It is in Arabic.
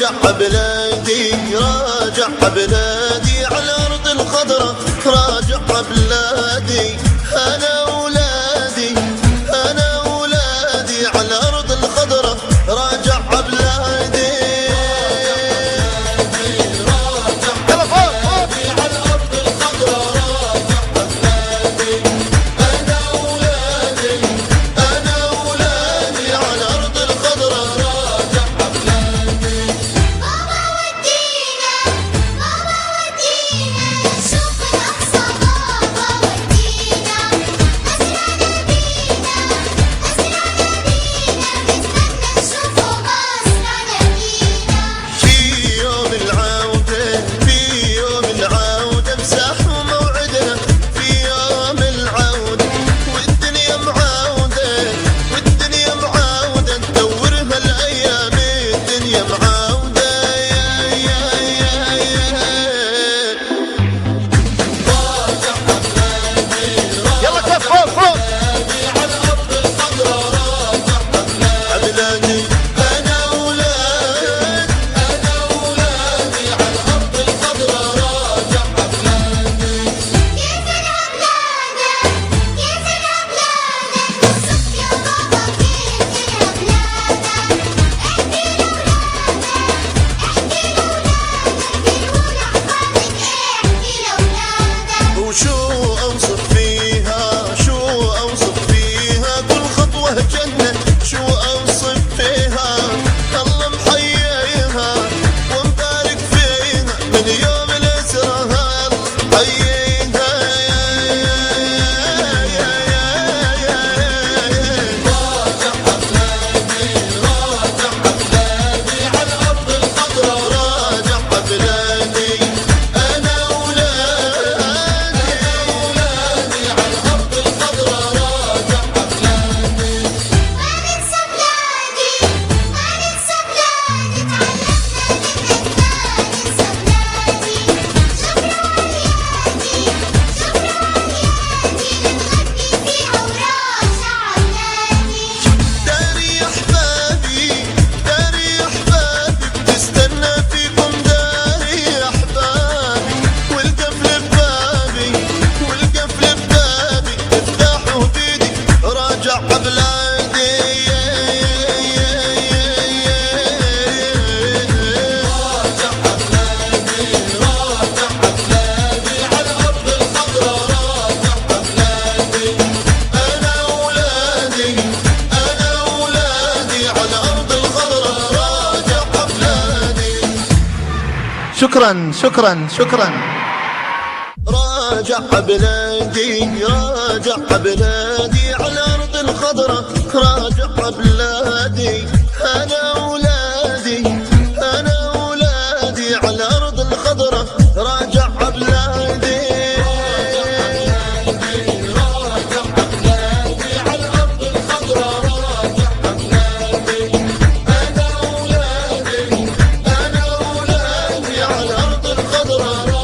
راجع بلادي راجع بلادي على الأرض الخضراء، راجع بلادي أنا أولادي أنا أولادي على الأرض الخضراء، راجع بلادي شكرا شكرا شكرا. راجع بلادي راجع بلادي على الأرض الخضراء، راجع بلادي أنا أولادي أنا أولادي على الأرض الخضراء، راجع بلادي أنا أولادي على الأرض الخضراء.